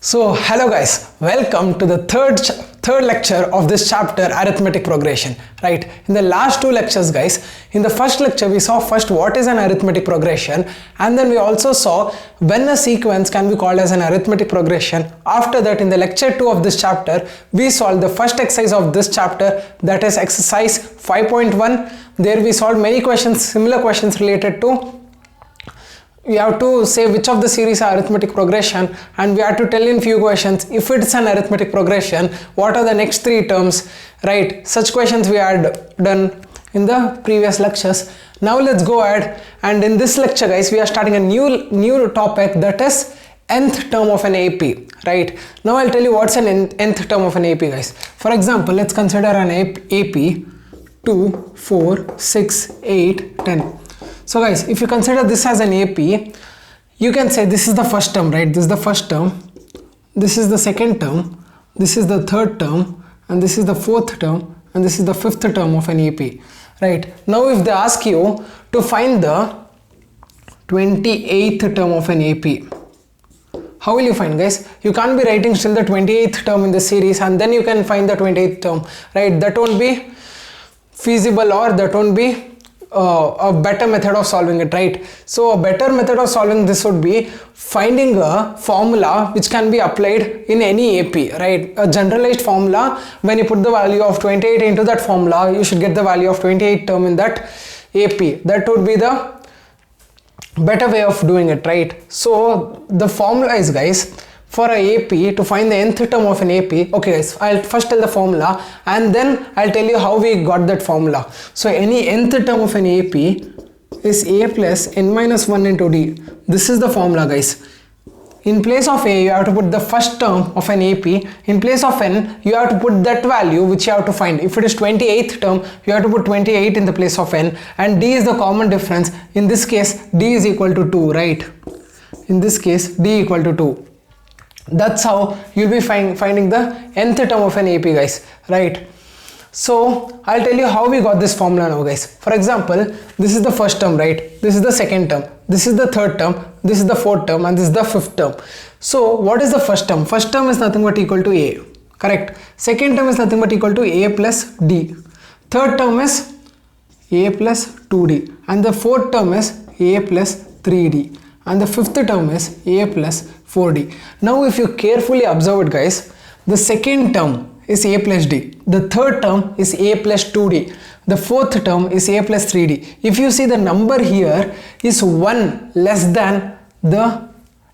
So hello guys, welcome to the third lecture of this chapter, arithmetic progression. Right, in the last two lectures guys, in the first lecture we saw first what is an arithmetic progression, and then we also saw when a sequence can be called as an arithmetic progression. After that, in the lecture 2 of this chapter, we solved the first exercise of this chapter, that is exercise 5.1. there we solved many questions, similar questions related to, we have to say which of the series are arithmetic progression, and we have to tell in few questions if it's an arithmetic progression, what are the next three terms, right? Such questions we had done in the previous lectures. Now let's go ahead, and in this lecture guys, we are starting a new topic, that is nth term of an AP, right? Now I'll tell you what's an nth term of an AP guys. For example, let's consider an AP 2, 4, 6, 8, 10. So guys, if you consider this as an AP, you can say this is the first term, right? This is the first term, this is the second term, this is the third term, and this is the fourth term, and this is the fifth term of an AP, right? Now if they ask you to find the 28th term of an AP, how will you find guys? You can't be writing still the 28th term in the series and then you can find the 28th term, right? That won't be feasible, or that won't be a better method of solving it, right? So a better method of solving this would be finding a formula which can be applied in any AP, right? A generalized formula. When you put the value of 28 into that formula, you should get the value of 28 term in that AP. That would be the better way of doing it, right? So the formula is guys, for a AP, to find the nth term of an AP, okay guys, I'll first tell the formula and then I'll tell you how we got that formula. So any nth term of an AP is a plus n minus 1 into d. This is the formula guys. In place of a, you have to put the first term of an AP. In place of n, you have to put that value which you have to find. If it is 28th term, you have to put 28 in the place of n, and d is the common difference. In this case, d is equal to 2, right? In this case, d equal to 2. That's how you'll be finding the nth term of an AP guys, right? So I'll tell you how we got this formula now guys. For example, this is the first term, right? This is the second term, this is the third term, this is the fourth term, and this is the fifth term. So what is the first term? First term is nothing but equal to a, correct? Second term is nothing but equal to a plus d. Third term is a plus 2d, and the fourth term is a plus 3d, and the fifth term is a plus 4d. Now if you carefully observe it guys, the second term is a plus d, the third term is a plus 2d, the fourth term is a plus 3d. If you see, the number here is 1 less than the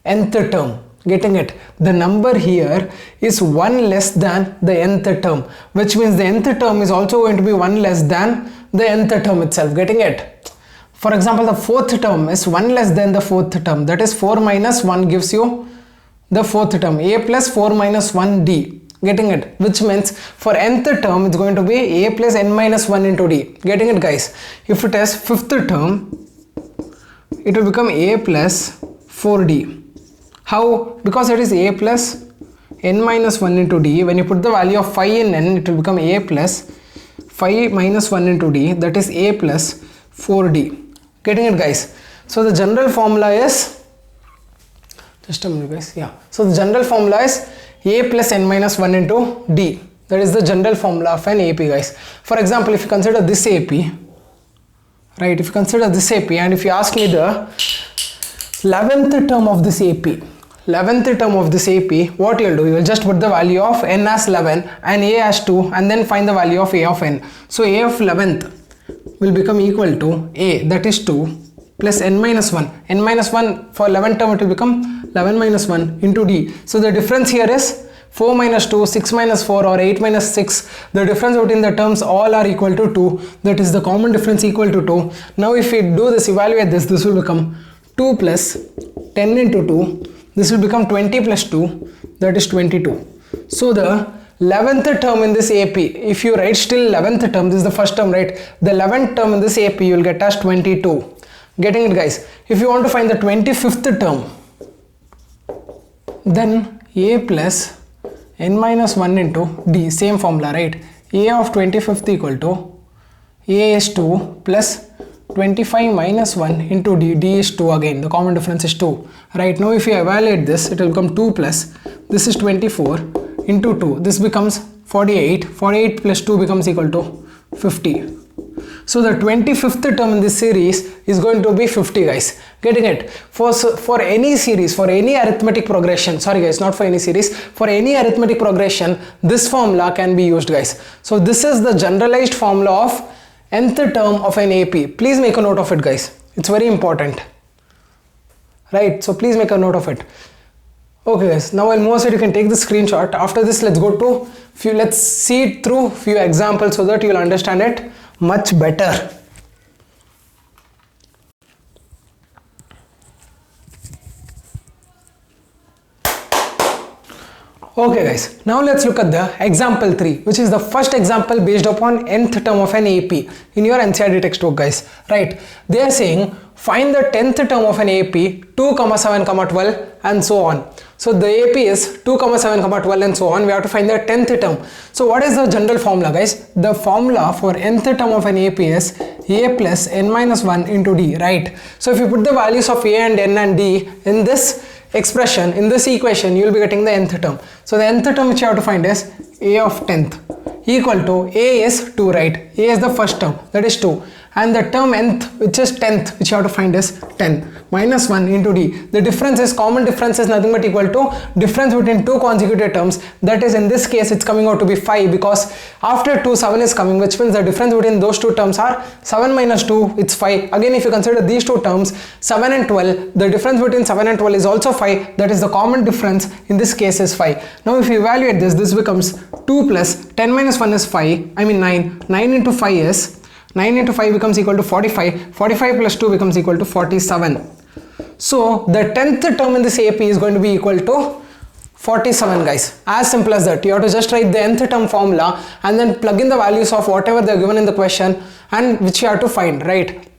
nth term, getting it? The number here is 1 less than the nth term, which means the nth term is also going to be 1 less than the nth term itself, getting it? For example, the fourth term is 1 less than the fourth term, that is 4 minus 1 gives you the fourth term, a plus 4 minus 1d, getting it? Which means for nth term it's going to be a plus n minus 1 into d, getting it guys? If it is fifth term, it will become a plus 4d. How? Because it is a plus n minus 1 into d. When you put the value of phi in n, it will become a plus phi minus 1 into d, that is a plus 4d. Getting it guys? So the general formula is, just a minute guys, yeah. So the general formula is a plus n minus 1 into d. That is the general formula of an AP guys. For example, if you consider this AP, right? If you consider this AP and if you ask me the 11th term of this AP, 11th term of this AP, what you'll do, you will just put the value of n as 11 and a as 2 and then find the value of a of n. So a of 11th will become equal to a, that is 2, plus n minus 1. n minus 1 for 11th term, it will become 11 minus 1 into d. So the difference here is 4 minus 2, 6 minus 4, or 8 minus 6. The difference between the terms all are equal to 2. That is the common difference equal to 2. Now if we do this, evaluate this, this will become 2 plus 10 into 2. This will become 20 plus 2, that is 22. So the 11th term in this AP, if you write still 11th term, this is the first term, right? The 11th term in this AP you will get as 22. Getting it guys? If you want to find the 25th term, then a plus n minus 1 into d, same formula, right? A of 25th equal to a is 2 plus 25 minus 1 into d, d is 2 again, the common difference is 2. Right now if you evaluate this, it will become 2 plus this is 24 into 2, this becomes 48. 48 plus 2 becomes equal to 50. So the 25th term in this series is going to be 50, guys. Getting it? For any series, for any arithmetic progression, sorry guys, not for any series, for any arithmetic progression, this formula can be used, guys. So this is the generalized formula of nth term of an AP. Please make a note of it, guys. It's very important. Right? So please make a note of it. Okay guys, now I'll move aside. You can take the screenshot. After this, let's go to let's see it through few examples so that you'll understand it much better. Okay guys, now let's look at the example 3, which is the first example based upon nth term of an AP in your NCERT textbook, guys. Right? They are saying find the 10th term of an AP 2, 7, 12 and so on. So the AP is 2, 7, 12 and so on. We have to find the 10th term. So what is the general formula, guys? The formula for nth term of an AP is A plus n minus 1 into D, right? So if you put the values of A and n and D in this expression, in this equation, you will be getting the nth term. So the nth term which you have to find is A of 10th equal to A is 2, right? A is the first term, that is 2. And the term nth, which is 10th, which you have to find is 10 minus 1 into D. The difference is, common difference is nothing but equal to difference between two consecutive terms. That is, in this case, it's coming out to be 5 because after 2, 7 is coming, which means the difference between those two terms are 7 minus 2, it's 5. Again, if you consider these two terms, 7 and 12, the difference between 7 and 12 is also 5. That is, the common difference in this case is 5. Now, if you evaluate this, this becomes 2 plus 10 minus 1 is 5, 9. 9 into 5 is 9 into 5 becomes equal to 45. 45 plus 2 becomes equal to 47. So the 10th term in this AP is going to be equal to 47, guys. As simple as that. You have to just write the nth term formula and then plug in the values of whatever they are given in the question and which you have to find, right?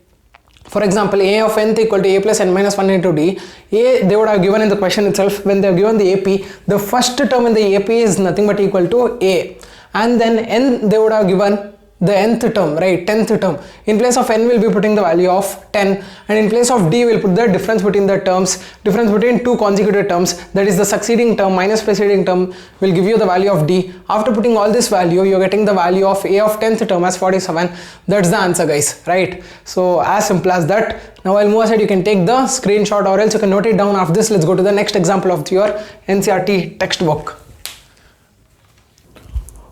For example, A of nth equal to A plus n minus 1 into D. A they would have given in the question itself. When they have given the AP, the first term in the AP is nothing but equal to A. And then n they would have given the nth term, right? 10th term. In place of n, we'll be putting the value of 10, and in place of d, we'll put the difference between the terms, difference between two consecutive terms, that is the succeeding term minus preceding term will give you the value of d. After putting all this value, you're getting the value of a of 10th term as 47. That's the answer, guys, right? So as simple as that. Now I'll move aside. You can take the screenshot or else you can note it down. After this, let's go to the next example of your NCERT textbook.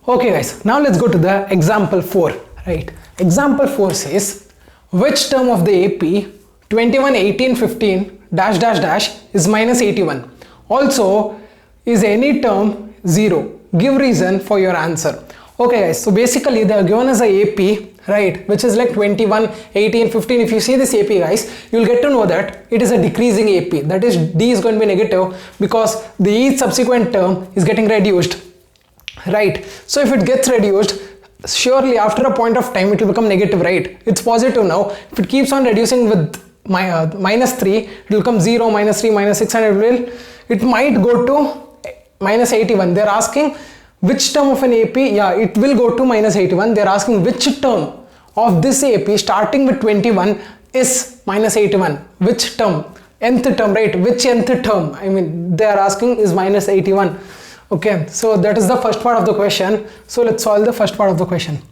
Okay guys, now let's go to the example 4, right? Example 4 says, which term of the AP 21, 18, 15 dash dash dash is minus 81? Also, is any term 0? Give reason for your answer. Okay guys, so basically they are given as a AP, right, which is like 21, 18, 15. If you see this AP, guys, you'll get to know that it is a decreasing AP. That is, D is going to be negative because the each subsequent term is getting reduced. Right, so if it gets reduced, surely after a point of time it will become negative, right? It's positive now. If it keeps on reducing with minus 3, it will become 0, minus 3, minus 6, and it might go to minus 81. They're asking which term of an AP, yeah, it will go to minus 81. They're asking which term of this AP starting with 21 is minus 81. Which term? Nth term, right? Which nth term? I mean, they are asking is minus 81. Okay, so that is the first part of the question. So let's solve the first part of the question.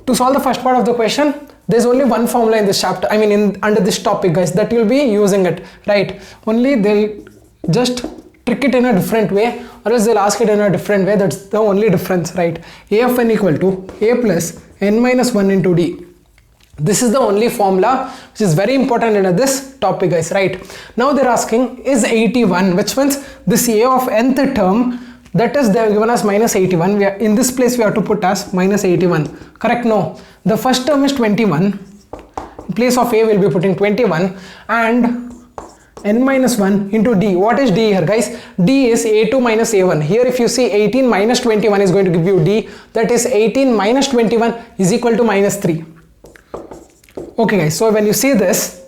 To solve the first part of the question, there's only one formula in this chapter, I mean under this topic, guys, that you'll be using it, right? Only they'll just trick it in a different way, or else they'll ask it in a different way. That's the only difference, right? A of n equal to A plus n minus 1 into D. This is the only formula which is very important in this topic, guys, right? Now they're asking is 81, which means this A of nth term, that is, they have given us minus 81. We are in this place, we have to put as minus 81. Correct? No. The first term is 21. In place of A, we'll be putting 21 and n minus 1 into D. What is D here, guys? D is A2 minus A1. Here, if you see 18 minus 21 is going to give you D. That is 18 minus 21 is equal to minus 3. Okay, guys. So when you see this,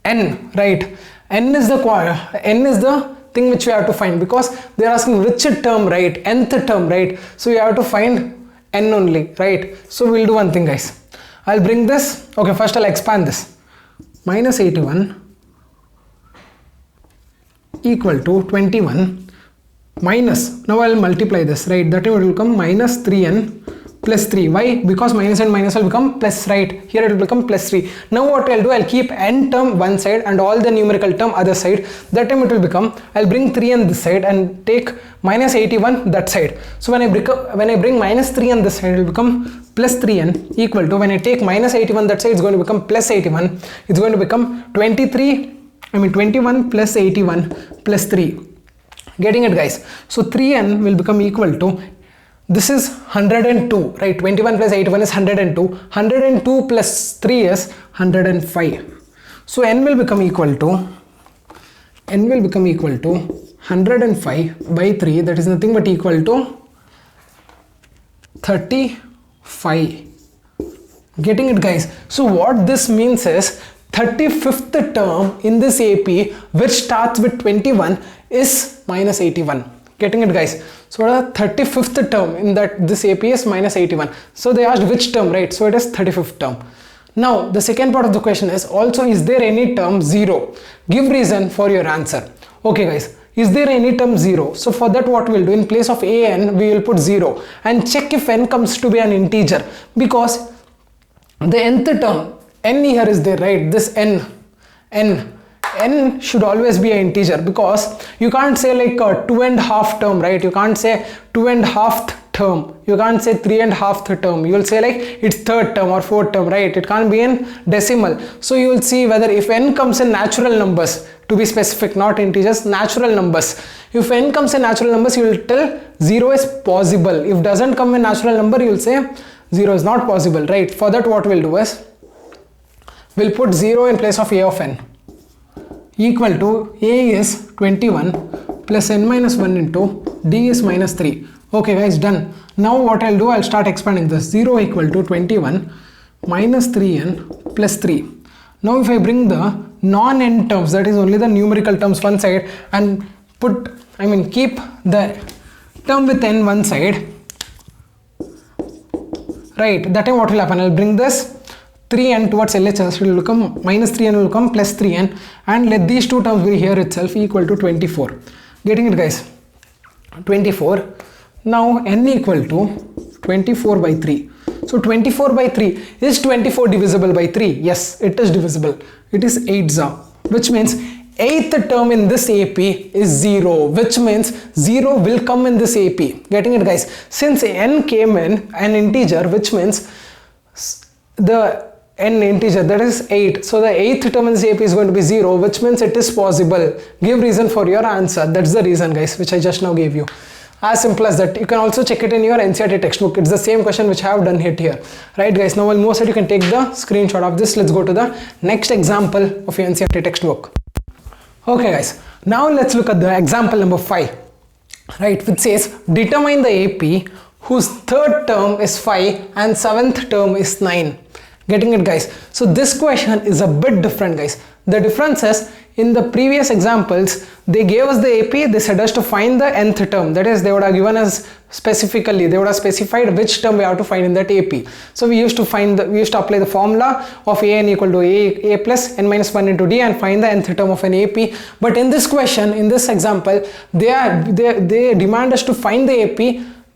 n, right? N is the thing which we have to find because they are asking which term, right? Nth term, right? So you have to find n only, right? So we'll do one thing, guys. I'll bring this. Okay, first I'll expand this. Minus 81 equal to 21 minus, now I will multiply this, right? That time it will become minus 3n plus 3. Why? Because minus and minus will become plus, right? Here it will become plus 3. Now what I'll do, I'll keep n term one side and all the numerical term other side. That time it will become, I'll bring 3 on this side and take minus 81 that side. So when I bring minus 3 on this side, it will become plus 3n equal to, when I take minus 81 that side, it's going to become plus 81. It's going to become 21 plus 81 plus 3. Getting it, guys? So 3n will become equal to, this is 102, right? 21 plus 81 is 102. 102 plus 3 is 105. So n will become equal to 105 by 3. That is nothing but equal to 35. Getting it, guys? So what this means is 35th term in this AP which starts with 21 is minus 81. Getting it, guys? So the 35th term in this AP is minus 81. So they asked which term, right? So it is 35th term. Now the second part of the question is also, is there any term 0? Give reason for your answer. Okay, guys, is there any term 0? So for that, what we'll do, in place of an we will put 0 and check if n comes to be an integer, because the nth term n here is there, right? This n should always be an integer, because you can't say like a 2.5 term, right? You can't say 2.5 term, you can't say 3.5 term. You will say like it's third term or fourth term, right? It can't be in decimal. So you will see whether if n comes in natural numbers, to be specific, not integers, natural numbers. If n comes in natural numbers, you will tell 0 is possible. If doesn't come in natural number, you will say 0 is not possible, right? For that, what we'll do is, we'll put 0 in place of a of n, equal to a is 21 plus n minus 1 into d is minus 3. Okay, guys, done. Now what I'll do, I'll start expanding this. 0 equal to 21 minus 3n plus 3. Now if I bring the non-n terms, that is only the numerical terms one side, and keep the term with n one side, right? That time what will happen, I'll bring this 3n towards LHS, it will become minus 3n will become plus 3n, and let these two terms be here itself, equal to 24. Getting it, guys? 24. Now n equal to 24 by 3. So 24 by 3, is 24 divisible by 3? Yes, it is divisible. It is 8 za, which means 8th term in this AP is 0, which means 0 will come in this AP. Getting it, guys? Since n came in an integer, which means the n integer, that is 8, so the 8th term in this AP is going to be 0, which means it is possible. Give reason for your answer. That's the reason, guys, which I just now gave you. As simple as that. You can also check it in your NCERT textbook. It's the same question which I have done here. Right, guys? Now almost you can take the screenshot of this. Let's go to the next example of your NCERT textbook. Okay, guys. Now let's look at the example number 5. Right, which says determine the AP whose third term is 5 and 7th term is 9. Getting it, guys? So this question is a bit different, guys. The difference is, in the previous examples, they gave us the AP, they said us to find the nth term. That is, they would have given us specifically, they would have specified which term we have to find in that AP. So we used to apply the formula of an equal to a plus n minus 1 into d and find the nth term of an AP. But in this question, in this example, they demand us to find the AP,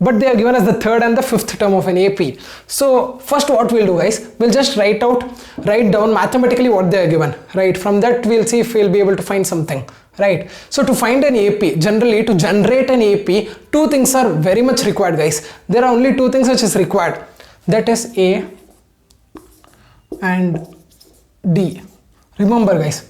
but they are given us the third and the fifth term of an AP. So first what we'll do, guys, we'll just write down mathematically what they are given, right? From that we'll see if we'll be able to find something, right? So to find an AP, generally to generate an AP, two things are very much required, guys. There are only two things which is required, that is A and D. Remember, guys,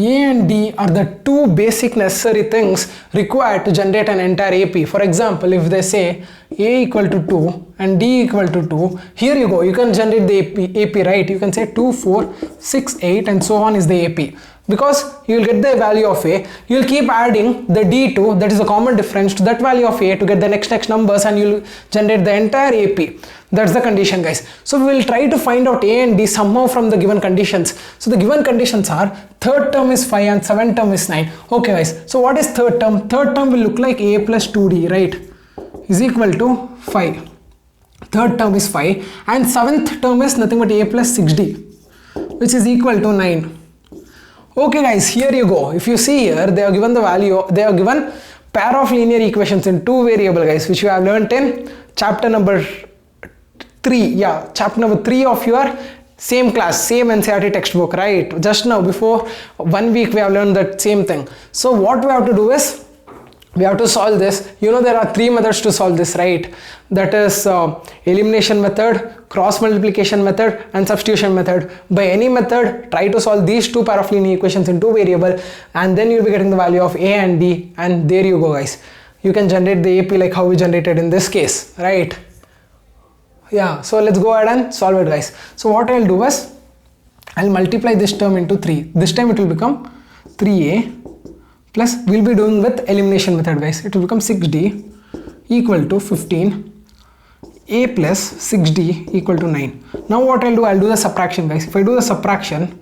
A and D are the two basic necessary things required to generate an entire AP. For example, if they say A equal to 2 and D equal to 2, here you go, you can generate the AP, right? You can say 2, 4, 6, 8 and so on is the AP. Because you will get the value of A, you will keep adding the D2, that is the common difference, to that value of A to get the next numbers, and you will generate the entire AP. That's the condition, guys. So we will try to find out A and D somehow from the given conditions. So the given conditions are third term is 5 and 7th term is 9. Okay, guys. So what is third term? Third term will look like A plus 2D, right? Is equal to 5. Third term is 5 and 7th term is nothing but A plus 6D, which is equal to 9. Okay, guys, here you go. If you see here, they are given the value, they are given pair of linear equations in two variable, guys, which you have learnt in chapter number 3. Yeah, chapter number 3 of your same class, same NCERT textbook, right? Just now, before 1 week, we have learned that same thing. So what we have to do is, we have to solve this. You know, there are 3 methods to solve this, right? That is elimination method, cross multiplication method, and substitution method. By any method, try to solve these 2 pair of linear equations in 2 variable, and then you'll be getting the value of A and D, and there you go, guys. You can generate the AP like how we generated in this case, right? Yeah, so let's go ahead and solve it, guys. So what I'll do is, I'll multiply this term into 3. This time it will become 3A plus, we'll be doing with elimination method, guys. It will become 6D equal to 15. A plus 6D equal to 9. Now what I'll do the subtraction, guys. If I do the subtraction,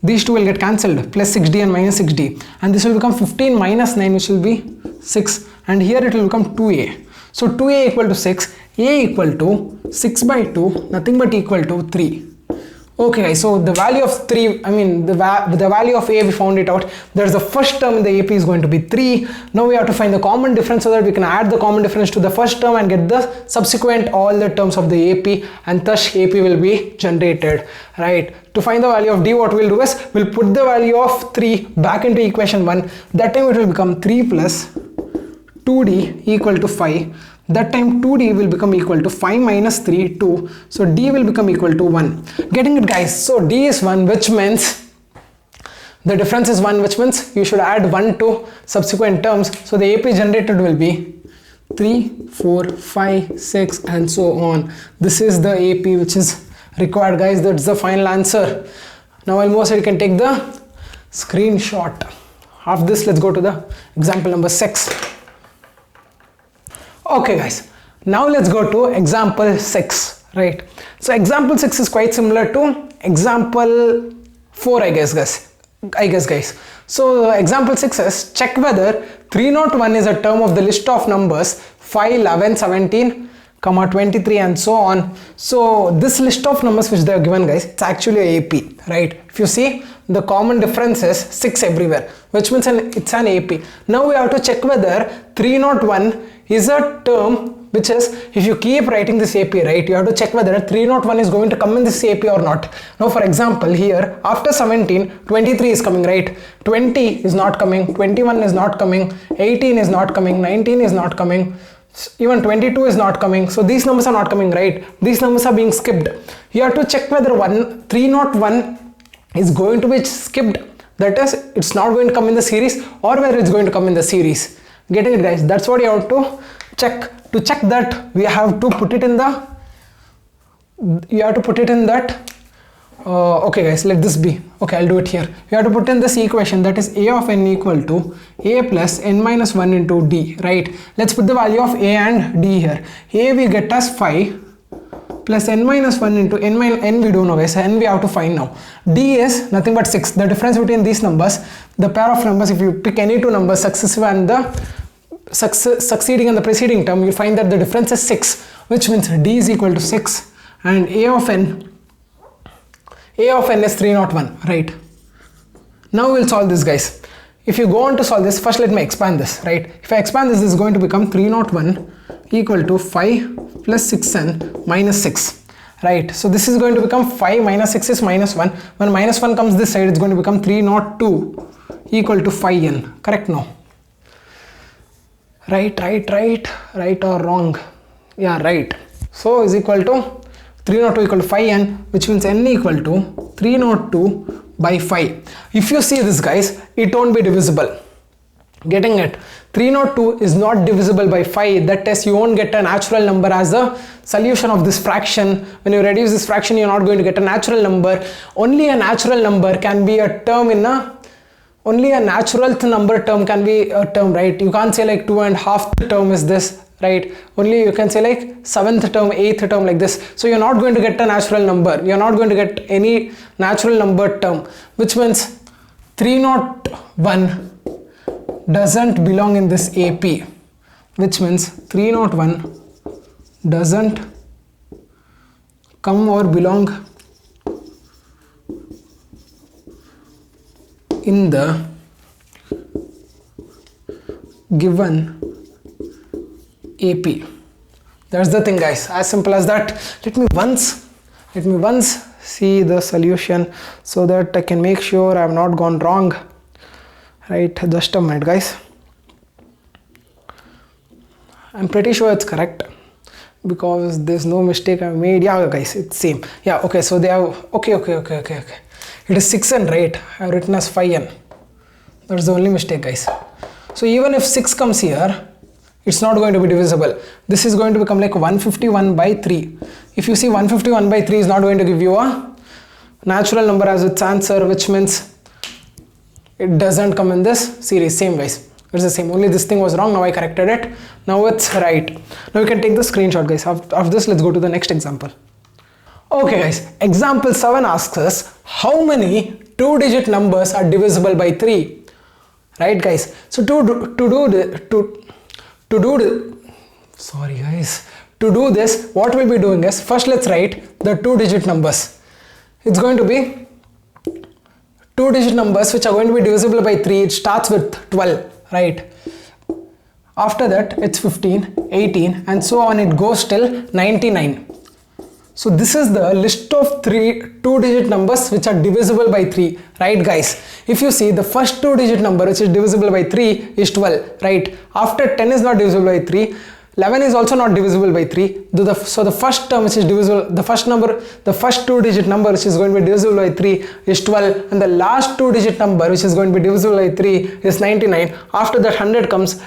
these two will get cancelled, plus 6D and minus 6D, and this will become 15 minus 9, which will be 6, and here it will become 2A. So 2A equal to 6, A equal to 6 by 2, nothing but equal to 3. Okay, guys, so the value of 3, the value of A, we found it out. There's the first term in the AP is going to be 3. Now we have to find the common difference so that we can add the common difference to the first term and get the subsequent all the terms of the AP, and thus AP will be generated, right? To find the value of D, what we'll do is, we'll put the value of 3 back into equation 1. That time it will become 3 plus 2D equal to 5. That time 2D will become equal to 5 minus 3, 2. So D will become equal to 1. Getting it, guys? So D is 1, which means the difference is 1, which means you should add 1 to subsequent terms. So the AP generated will be 3, 4, 5, 6 and so on. This is the AP which is required, guys. That's the final answer. Now almost you can take the screenshot of this. Let's go to the example number 6. Okay, guys, now let's go to example 6, right? So example 6 is quite similar to example 4, I guess, guys. So example 6 is, check whether 301 is a term of the list of numbers 5, 11, 17, 23 and so on. So this list of numbers which they are given, guys, it's actually a AP, right? If you see, the common difference is 6 everywhere, which means it's an AP. Now we have to check whether 301 is a term which is, if you keep writing this AP, right, you have to check whether 301 is going to come in this AP or not. Now for example, here after 17, 23 is coming, right? 20 is not coming, 21 is not coming, 18 is not coming, 19 is not coming, even 22 is not coming. So these numbers are not coming, right? These numbers are being skipped. You have to check whether 301 is going to be skipped, that is, it's not going to come in the series, or whether it's going to come in the series. Getting it, guys? That's what you have to check. To check that, we have to put it in the, okay, guys, let this be. Okay, I'll do it here. You have to put in this equation, that is A of n equal to A plus n minus 1 into D, right? Let's put the value of A and D here. A we get as 5 plus n minus 1 into n we don't know, guys. N we have to find now. D is nothing but 6. The difference between these numbers, the pair of numbers, if you pick any two numbers, successive and the succeeding and the preceding term, you find that the difference is 6, which means D is equal to 6, and A of n is 301, right? Now we'll solve this, guys. If you go on to solve this, first let me expand this, right? If I expand this, this is going to become 301 equal to 5 plus 6n minus 6, right? So this is going to become 5 minus 6 is minus 1. When minus 1 comes this side, it's going to become 302 equal to 5n. Correct now? Right or wrong? Yeah, right. So is equal to 302 equal to 5n, which means n equal to 302 by 5. If you see this, guys, it won't be divisible. Getting it? 302 is not divisible by 5. That is, you won't get a natural number as a solution of this fraction. When you reduce this fraction, you're not going to get a natural number. Only a natural number can be a term in a, only a natural number term can be a term, right? You can't say like 2.5 term is this, right? Only you can say like 7th term, 8th term, like this. So you're not going to get a natural number. You're not going to get any natural number term, which means 301 doesn't belong in this AP, which means 301 doesn't come or belong in the given AP. That's the thing, guys, as simple as that. Let me once see the solution so that I can make sure I have not gone wrong. Right, just a minute, guys. I'm pretty sure it's correct because there's no mistake I made. Yeah, guys, it's same. Yeah, okay, so they have okay. It is 6n, right? I've written as 5n. That's the only mistake, guys. So even if 6 comes here, it's not going to be divisible. This is going to become like 151 by 3. If you see 151 by 3 is not going to give you a natural number as its answer, which means it doesn't come in this series. Same, guys. It's the same. Only this thing was wrong. Now I corrected it. Now it's right. Now you can take the screenshot, guys. After this, let's go to the next example. Okay, guys. Example 7 asks us how many 2-digit numbers are divisible by 3. Right, guys. So to do this, what we'll be doing is, first let's write the 2-digit numbers. It's going to be 2-digit numbers which are going to be divisible by 3. It starts with 12, right? After that it's 15, 18 and so on, it goes till 99. So this is the list of 2-digit numbers which are divisible by 3, right, guys? If you see, the first 2-digit number which is divisible by 3 is 12, right? After 10 is not divisible by 3, 11 is also not divisible by 3. So the first term which is divisible, the first 2-digit number which is going to be divisible by 3 is 12, and the last 2-digit number which is going to be divisible by 3 is 99. After that 100 comes,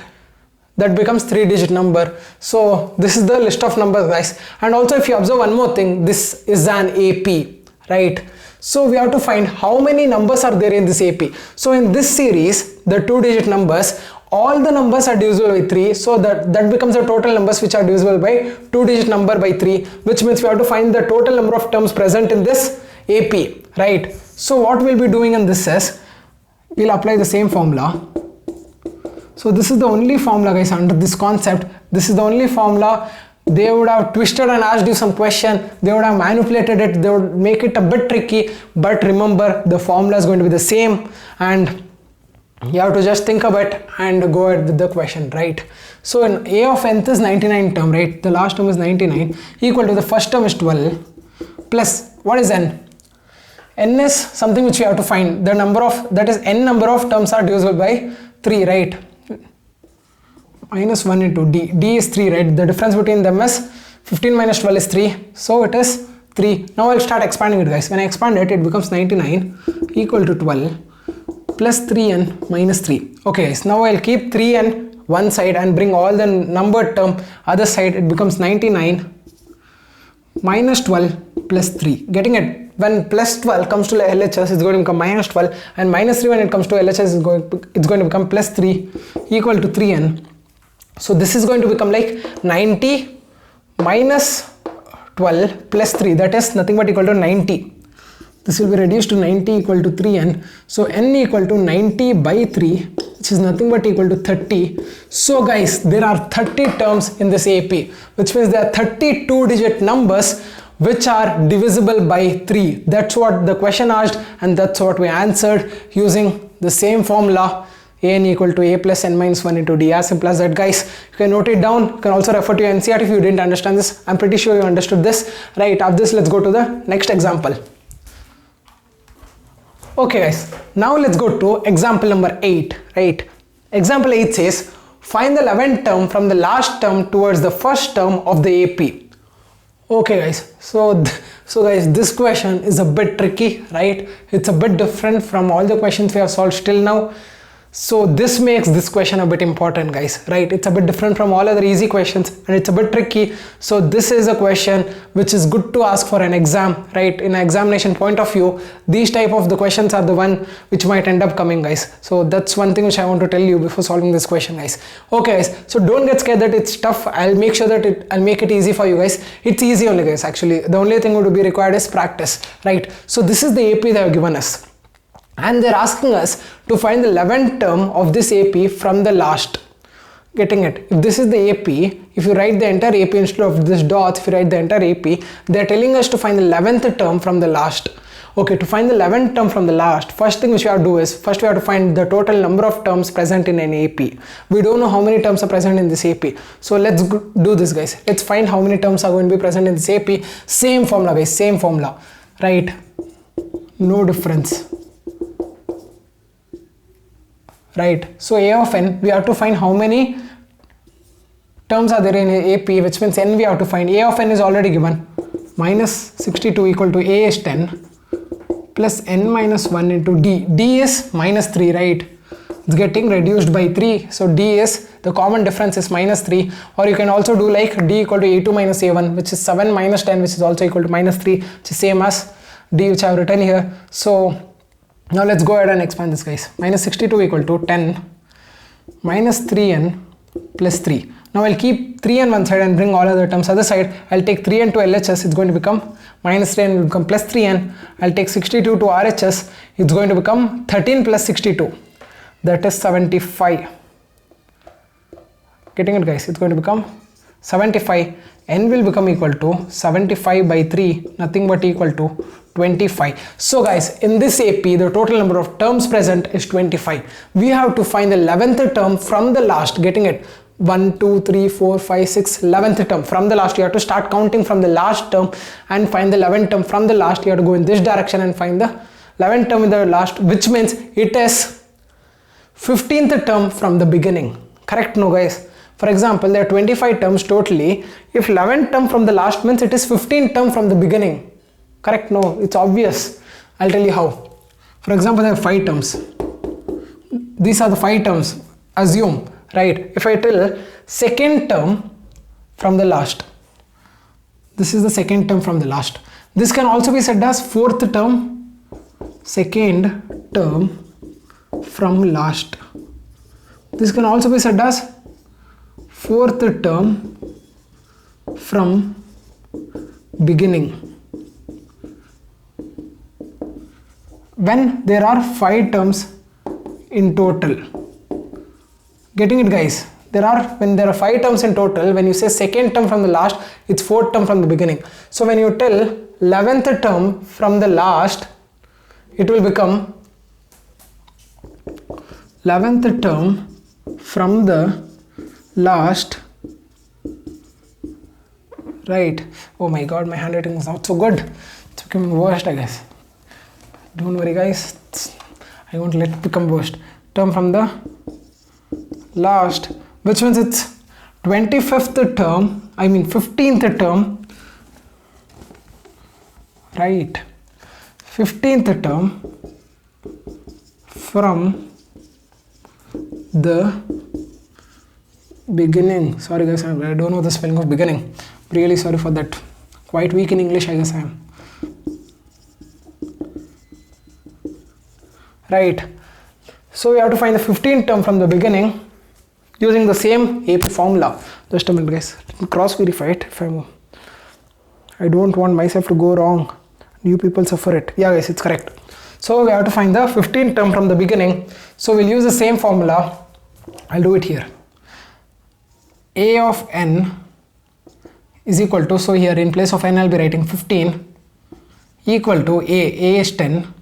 that becomes 3-digit number. So this is the list of numbers, guys. And also if you observe one more thing, this is an AP, right? So we have to find how many numbers are there in this AP. So in this series, the 2-digit numbers, all the numbers are divisible by 3, so that becomes the total numbers which are divisible by 2-digit number by 3, which means we have to find the total number of terms present in this AP, right? So what we'll be doing in this is, we'll apply the same formula. So this is the only formula, guys, under this concept. This is the only formula. They would have twisted and asked you some question, they would have manipulated it, they would make it a bit tricky, but remember the formula is going to be the same and you have to just think of it and go ahead with the question, right? So in a of nth is 99 term, right? The last term is 99 equal to the first term is 12 plus what is n? N is something which we have to find. The number of, that is n number of terms are divisible by 3, right? Minus 1 into d. D is 3, right? The difference between them is 15 minus 12 is 3. So it is 3. Now I'll start expanding it, guys. When I expand it, it becomes 99 equal to 12 plus 3n minus 3. Okay, guys. Now I'll keep 3n one side and bring all the numbered term other side. It becomes 99 minus 12 plus 3. Getting it? When plus 12 comes to LHS, it's going to become minus 12, and minus 3 when it comes to LHS, it's going to become plus 3 equal to 3n. So this is going to become like 90 minus 12 plus 3, that is nothing but equal to 90. This will be reduced to 90 equal to 3n. So n equal to 90 by 3, which is nothing but equal to 30. So guys, there are 30 terms in this AP, which means there are 30 2-digit numbers which are divisible by 3. That's what the question asked, and that's what we answered using the same formula, an equal to a plus n minus 1 into d. As simple as that, guys. You can note it down. You can also refer to your NCERT if you didn't understand this. I'm pretty sure you understood this, right? After this, let's go to the next example. Okay, guys, now let's go to example number 8, right? Example 8 says, find the 11th term from the last term towards the first term of the AP. Okay, guys, so guys, this question is a bit tricky, right? It's a bit different from all the questions we have solved till now. So this makes this question a bit important, guys, right? It's a bit different from all other easy questions and it's a bit tricky. So this is a question which is good to ask for an exam, right? In an examination point of view, these type of the questions are the one which might end up coming, guys. So that's one thing which I want to tell you before solving this question, guys. Okay, guys, so don't get scared that it's tough. I'll make sure that I'll make it easy for you guys. It's easy only, guys. Actually, the only thing would be required is practice, right? So this is the AP they have given us. And they're asking us to find the 11th term of this AP from the last. Getting it? If this is the AP, if you write the entire AP instead of this dots, if you write the entire AP, they're telling us to find the 11th term from the last. Okay, to find the 11th term from the last, first thing which we have to do is, first we have to find the total number of terms present in an AP. We don't know how many terms are present in this AP. So let's do this, guys. Let's find how many terms are going to be present in this AP. Same formula, guys, same formula, right? No difference. Right, so A of n, we have to find how many terms are there in AP, which means n we have to find. A of n is already given, minus 62 equal to A is 10 plus n minus 1 into d. D is minus 3, right? It's getting reduced by 3, so d is, the common difference is minus 3, or you can also do like d equal to A2 minus A1, which is 7 minus 10, which is also equal to minus 3, which is same as d which I have written here. So now let's go ahead and expand this, guys. Minus 62 equal to 10 minus 3n plus 3. Now I'll keep 3n one side and bring all other terms other side. I'll take 3n to LHS, it's going to become minus 3n will become plus 3n. I'll take 62 to RHS, it's going to become 13 plus 62. That is 75. Getting it, guys? It's going to become 75. N will become equal to 75 by 3, nothing but equal to 25. So guys, in this AP, the total number of terms present is 25. We have to find the 11th term from the last. Getting it? 1, 2, 3, 4, 5, 6, 11th term from the last. You have to start counting from the last term and find the 11th term from the last. You have to go in this direction and find the 11th term in the last, which means it is 15th term from the beginning. Correct? No, guys. For example, there are 25 terms totally. If 11th term from the last means it is 15th term from the beginning. Correct? No, it's obvious. I'll tell you how. For example, there are 5 terms. These are the 5 terms. Assume, right? If I tell second term from the last, this is the second term from the last. This can also be said as fourth term, second term from last. This can also be said as fourth term from beginning. When there are 5 terms in total. Getting it, guys? When there are 5 terms in total, when you say second term from the last, it's fourth term from the beginning. So when you tell 11th term from the last, it will become 11th term from the last, right? Oh my god, my handwriting is not so good. It's becoming worst, I guess. Don't worry, guys, I won't let it become worst. Term from the last, which means it's 25th term, I mean 15th term, right? 15th term from the beginning. Sorry guys, I don't know the spelling of beginning. Really sorry for that. Quite weak in English, I guess I am. Right. So we have to find the 15th term from the beginning using the same AP formula. Just a minute, guys. Let me cross verify it. I don't want myself to go wrong. You people suffer it. Yeah, guys, it's correct. So we have to find the 15th term from the beginning. So we'll use the same formula. I'll do it here. A of n is equal to, so here in place of n I'll be writing 15 equal to A is 10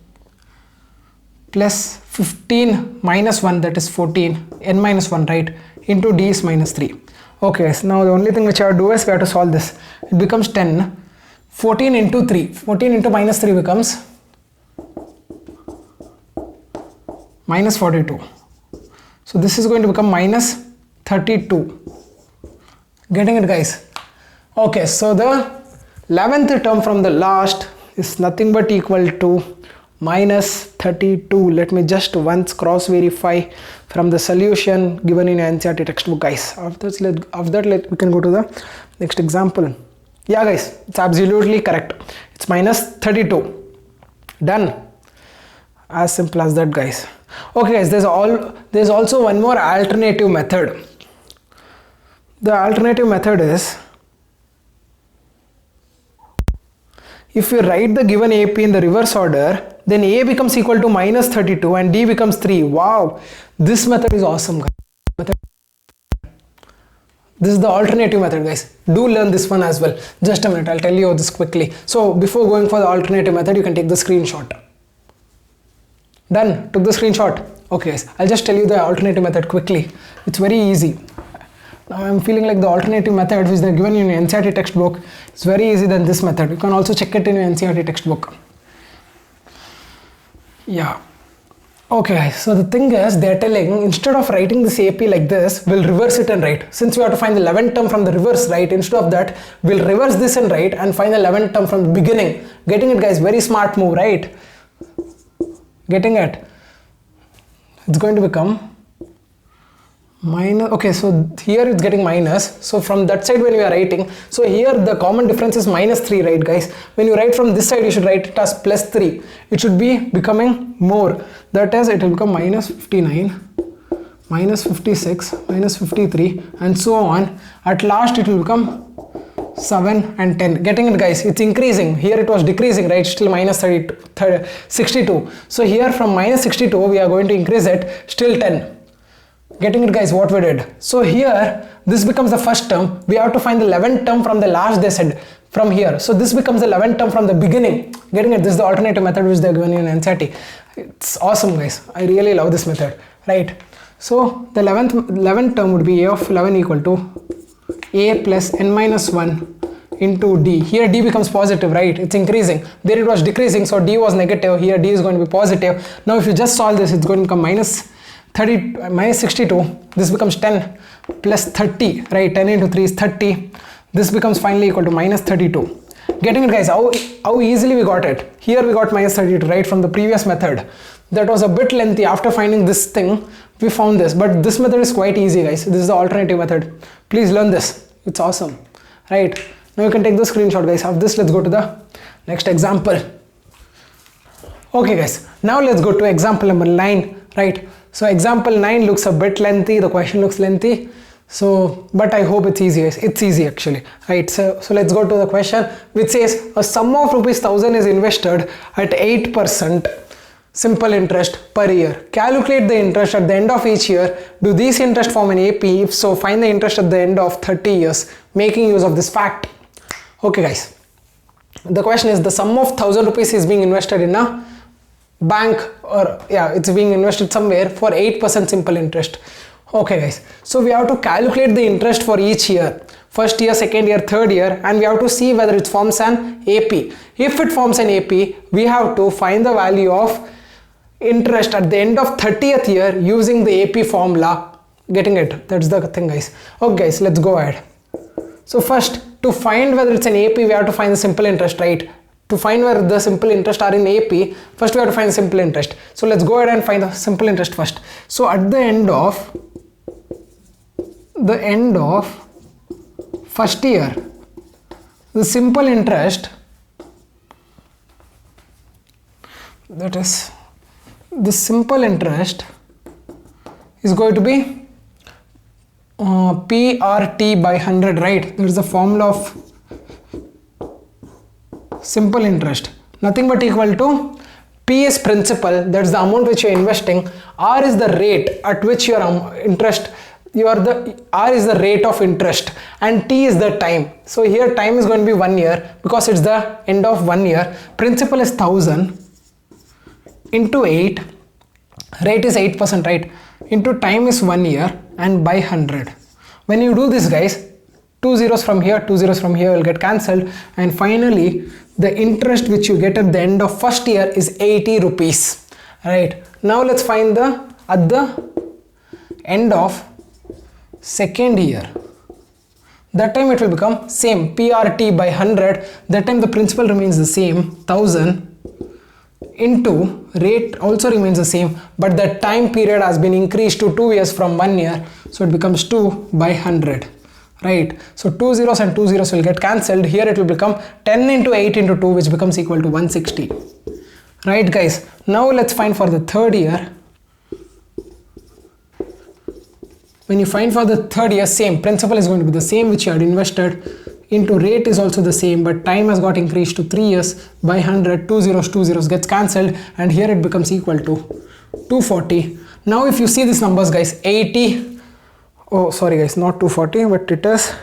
plus 15 minus 1, that is 14, n minus 1, right, into d is minus 3. Okay, so now the only thing which I have to do is we have to solve this. It becomes 10, 14 into 3, 14 into minus 3 becomes minus 42. So this is going to become minus 32. Getting it, guys? Okay, so the 11th term from the last is nothing but equal to minus 32. Let me just once cross verify from the solution given in NCERT textbook, guys. After that we can go to the next example. Yeah, guys, it's absolutely correct. It's minus 32. Done. As simple as that, guys. Okay, guys, there's also one more alternative method. The alternative method is, if you write the given AP in the reverse order, then A becomes equal to minus 32 and D becomes 3. Wow, this method is awesome, guys. This is the alternative method, guys. Do learn this one as well. Just a minute, I'll tell you this quickly. So before going for the alternative method, you can take the screenshot. Done. Took the screenshot. Okay guys, I'll just tell you the alternative method quickly. It's very easy. Now I'm feeling like the alternative method which they're given in your NCERT textbook is very easy than this method. You can also check it in your NCERT textbook. Yeah. Okay, so the thing is, they're telling instead of writing this AP like this, we'll reverse it and write. Since we have to find the 11th term from the reverse, right? Instead of that, we'll reverse this and write and find the 11th term from the beginning. Getting it, guys? Very smart move, right? Getting it? It's going to become minus. Okay, so here it's getting minus. So from that side when we are writing, so here the common difference is -3, right guys? When you write from this side, you should write it as +3. It should be becoming more. That is, it will become -59, -56, -53 and so on. At last it will become 7 and 10. Getting it, guys? It's increasing. Here it was decreasing, right? Still -62. So here from -62 we are going to increase it, still 10. Getting it, guys? What we did? So here this becomes the first term. We have to find the 11th term from the last, they said, from here. So this becomes the 11th term from the beginning. Getting it? This is the alternative method which they are given in NCERT. It's awesome, guys. I really love this method, right? So the 11th term would be a of 11 equal to a plus n minus 1 into d. Here d becomes positive, right? It's increasing. There it was decreasing, so d was negative. Here d is going to be positive. Now if you just solve this, it's going to become -62. This becomes 10 plus 30, right? 10 into 3 is 30. This becomes finally equal to -32. Getting it, guys? How easily we got it? Here we got -32, right, from the previous method. That was a bit lengthy. After finding this thing, we found this, but this method is quite easy, guys. This is the alternative method. Please learn this. It's awesome, right? Now you can take the screenshot, guys, of this. Let's go to the next example. Okay, guys, now let's go to example number 9, right? So example 9 looks a bit lengthy. The question looks lengthy. So, but I hope it's easy, guys. It's easy actually, right? So let's go to the question which says a sum of ₹1,000 is invested at 8% simple interest per year. Calculate the interest at the end of each year. Do these interest form an AP? If so, find the interest at the end of 30 years, making use of this fact. Okay, guys. The question is the sum of ₹1,000 is being invested in a bank, or yeah, it's being invested somewhere for 8% simple interest. Okay, guys. So we have to calculate the interest for each year. First year, second year, third year, and we have to see whether it forms an AP. If it forms an AP, we have to find the value of interest at the end of 30th year using the AP formula. Getting it? That's the thing, guys. Okay, guys, let's go ahead. So first, to find whether it's an AP, we have to find the simple interest, right? To find where the simple interest are in AP, first we have to find the simple interest. So let's go ahead and find the simple interest first. So at the end of first year, the simple interest, that is, the simple interest is going to be PRT by 100, right? There is the formula of simple interest, nothing but equal to P is principal, that's the amount which you are investing, R is the rate at which your interest, R is the rate of interest, and T is the time. So here time is going to be 1 year because it's the end of 1 year. Principal is 1000 into 8, rate is 8%, right? Into time is 1 year and by 100. When you do this, guys, 2 zeros from here, 2 zeros from here will get cancelled, and finally the interest which you get at the end of first year is 80 rupees, right? Now let's find the at the end of second year. That time it will become same, PRT by 100. That time the principal remains the same, 1000 into rate also remains the same, but the time period has been increased to 2 years from 1 year, so it becomes 2 by 100. Right, so 2 zeros and 2 zeros will get cancelled. Here it will become 10 into 8 into 2, which becomes equal to 160. Right, guys. Now let's find for the third year. When you find for the third year, same principal is going to be the same which you had invested, into rate is also the same, but time has got increased to 3 years by 100. 2 zeros gets cancelled, and here it becomes equal to 240. Now if you see these numbers, guys, 80, Oh sorry guys, not 240, but it is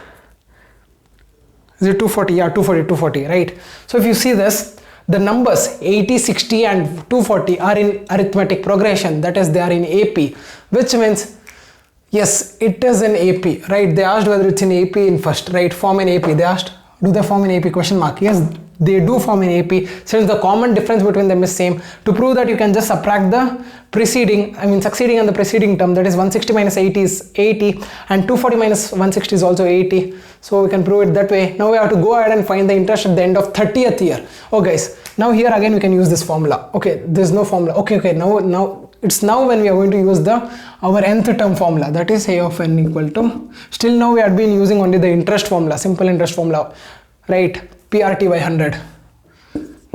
it 240? Yeah, 240, right? So if you see this, the numbers 80, 60 and 240 are in arithmetic progression, that is they are in AP, which means yes, it is in AP, right? They asked whether it's in AP in first, right? Form in AP. They asked, do they form in AP? Question mark. Yes, they do form in AP, since the common difference between them is same. To prove that, you can just subtract the succeeding and the preceding term, that is 160 minus 80 is 80 and 240 minus 160 is also 80. So we can prove it that way. Now we have to go ahead and find the interest at the end of 30th year. Oh guys, now here again we can use this formula. Okay, there's no formula. Okay, now it's now when we are going to use our nth term formula, that is a of n equal to, still now we had been using only the interest formula, simple interest formula, right? PRT by 100,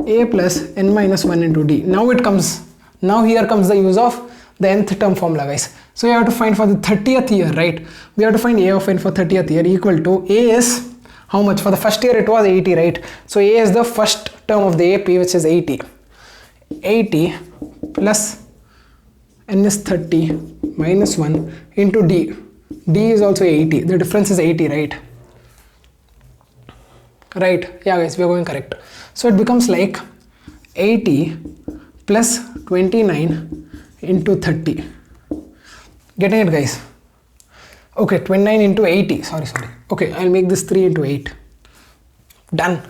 a plus n minus 1 into d. Now here comes the use of the nth term formula, guys. So you have to find for the 30th year, right? We have to find a of n for 30th year equal to, a is how much? For the first year it was 80, right? So a is the first term of the AP, which is 80 plus n is 30 minus 1 into d. D is also 80. The difference is 80, right? Right. Yeah, guys, we are going correct. So it becomes like 80 plus 29 into 30. Getting it, guys? Okay, 29 into 80. Sorry. Okay, I'll make this 3 into 8. Done.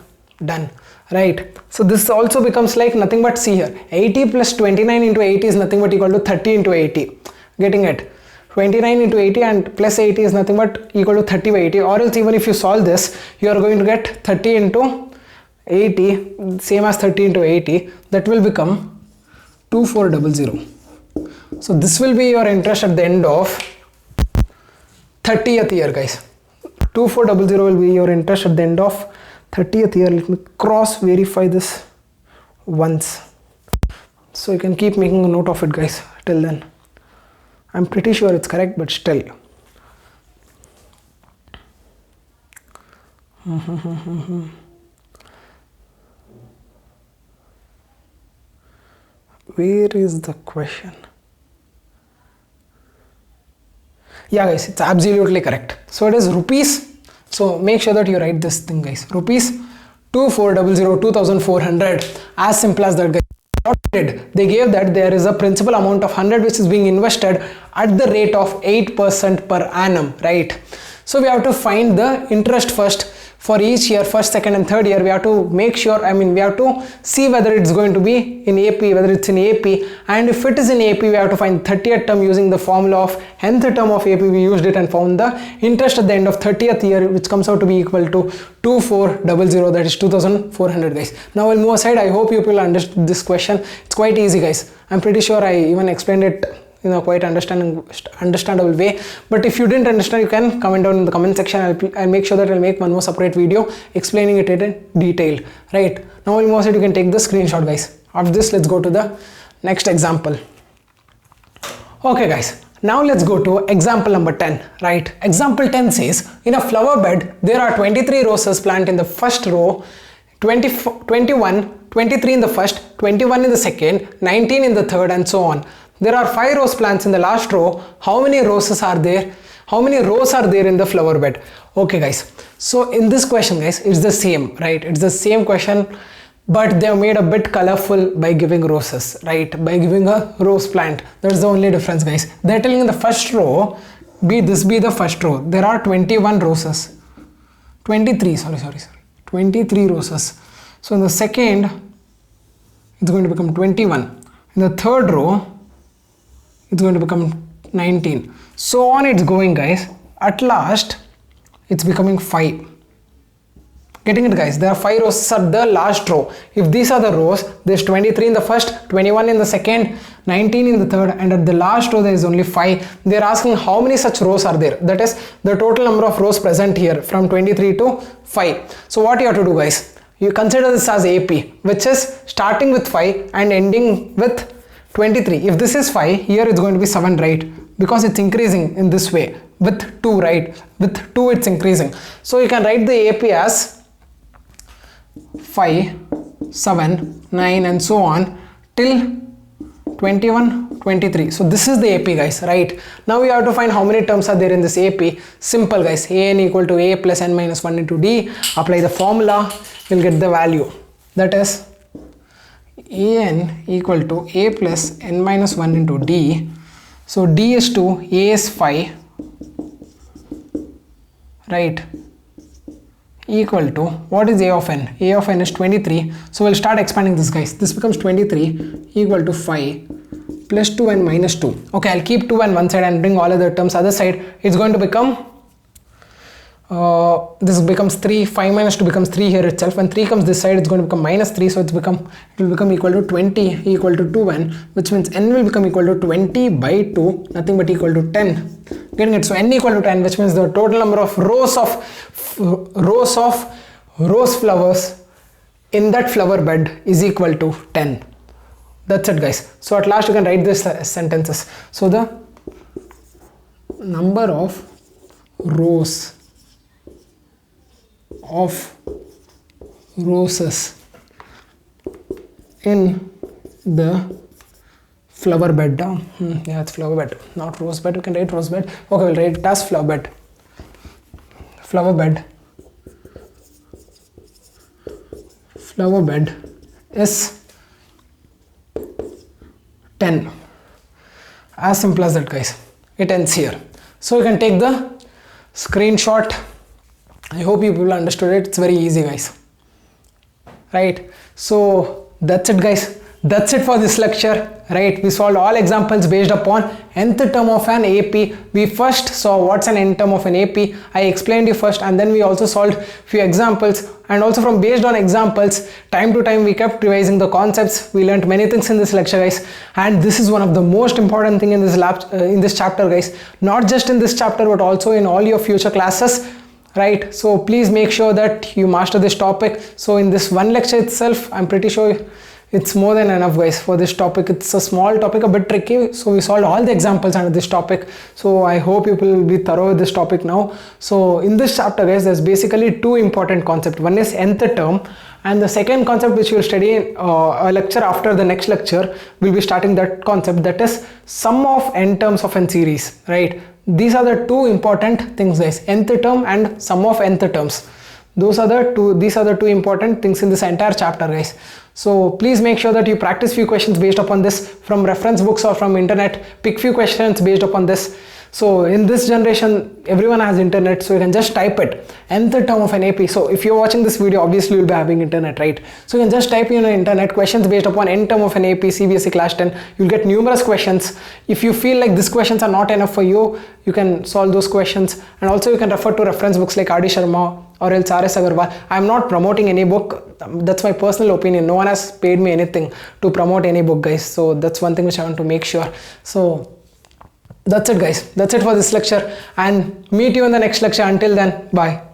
Right. So this also becomes like nothing but, see here, 80 plus 29 into 80 is nothing but equal to 30 into 80. Getting it? 29 into 80 and plus 80 is nothing but equal to 30 by 80, or else even if you solve this, you are going to get 30 into 80, same as 30 into 80, that will become 2400. So this will be your interest at the end of 30th year, guys. 2400 will be your interest at the end of 30th year. Let me cross verify this once, so you can keep making a note of it, guys, till then. I'm pretty sure it's correct, but still. Where is the question? Yeah, guys, it's absolutely correct. So it is rupees. So make sure that you write this thing, guys. Rupees 2400, as simple as that, guys. What did they gave that there is a principal amount of 100 which is being invested at the rate of 8% per annum, right? So we have to find the interest first for each year, first, second and third year. We have to make sure, we have to see whether it's going to be in AP, whether it's in AP, and if it is in AP, we have to find 30th term using the formula of nth term of AP. We used it and found the interest at the end of 30th year, which comes out to be equal to 2400, that is 2400, guys. Now we'll move aside. I hope you people understood this question. It's quite easy, guys. I'm pretty sure I even explained it in a quite understandable way, but if you didn't understand, you can comment down in the comment section. I'll make sure that I'll make one more separate video explaining it in detail. Right now, almost you can take the screenshot, guys. After this, let's go to the next example. Okay, guys, now let's go to example number 10. Right, example 10 says, in a flower bed there are 23 roses planted in the first row, 23 in the first, 21 in the second, 19 in the third, and so on. There are 5 rose plants in the last row. How many roses are there? How many rows are there in the flower bed? Okay, guys. So in this question, guys, it's the same, right? It's the same question, but they have made a bit colorful by giving roses, right? By giving a rose plant. That's the only difference, guys. They're telling in the first row, be the first row. There are 21 roses. 23 roses. So in the second, it's going to become 21. In the third row, it's going to become 19. So on it's going, guys. At last, it's becoming 5. Getting it, guys? There are 5 rows at the last row. If these are the rows, there's 23 in the first, 21 in the second, 19 in the third, and at the last row there is only 5. They're asking how many such rows are there. That is the total number of rows present here from 23 to 5. So what you have to do, guys? You consider this as AP, which is starting with 5 and ending with 23. If this is 5, here it's going to be 7, right? Because it's increasing in this way with 2, right? With 2 it's increasing. So you can write the AP as 5, 7, 9 and so on till 21, 23. So this is the AP, guys, right? Now we have to find how many terms are there in this AP. Simple, guys. An equal to a plus n minus 1 into d. Apply the formula, we'll get the value. That is an equal to a plus n minus 1 into d. So d is 2, a is 5, right? Equal to, what is a of n? A of n is 23. So we'll start expanding this, guys. This becomes 23 equal to 5 plus 2 and minus 2. Okay, I'll keep 2 on one side and bring all other terms other side. It's going to become this becomes 3, 5 minus 2 becomes 3 here itself. When 3 comes this side, it's going to become minus 3, so it will become equal to 20 equal to 2n, which means n will become equal to 20 by 2, nothing but equal to 10. Getting it? So n equal to 10, which means the total number of rose flowers in that flower bed is equal to 10. That's it, guys. So at last you can write these sentences. So the number of rows of roses in the flower bed. Yeah, it's flower bed, not rose bed. We can write rose bed. Okay, we'll write it as flower bed. Flower bed is 10. As simple as that, guys. It ends here. So you can take the screenshot. I hope you people understood it. It's very easy, guys. Right? So that's it, guys. That's it for this lecture. Right? We solved all examples based upon nth term of an AP. We first saw what's an nth term of an AP. I explained you first, and then we also solved few examples, and also from based on examples, time to time we kept revising the concepts. We learned many things in this lecture, guys, and this is one of the most important thing in this chapter, guys. Not just in this chapter, but also in all your future classes. Right? So please make sure that you master this topic. So in this one lecture itself, I'm pretty sure it's more than enough, guys, for this topic. It's a small topic, a bit tricky, so we solved all the examples under this topic. So I hope you will be thorough with this topic now. So in this chapter, guys, there's basically two important concepts. One is nth term, and the second concept which we'll study in a lecture after the next lecture, we'll be starting that concept, that is sum of n terms of n series. Right? These are the two important things, guys. Nth term and sum of nth terms. These are the two important things in this entire chapter, guys. So please make sure that you practice few questions based upon this from reference books or from internet. Pick few questions based upon this. So in this generation, everyone has internet, so you can just type it, nth term of an AP. So if you're watching this video, obviously you'll be having internet, right? So you can just type in internet questions based upon n term of an AP CBSE class 10. You'll get numerous questions. If you feel like these questions are not enough for you, you can solve those questions, and also you can refer to reference books like R.D. Sharma or else R.S. Agarwal. I'm not promoting any book. That's my personal opinion. No one has paid me anything to promote any book, guys. So that's one thing which I want to make sure. So that's it, guys. That's it for this lecture, and meet you in the next lecture. Until then, bye.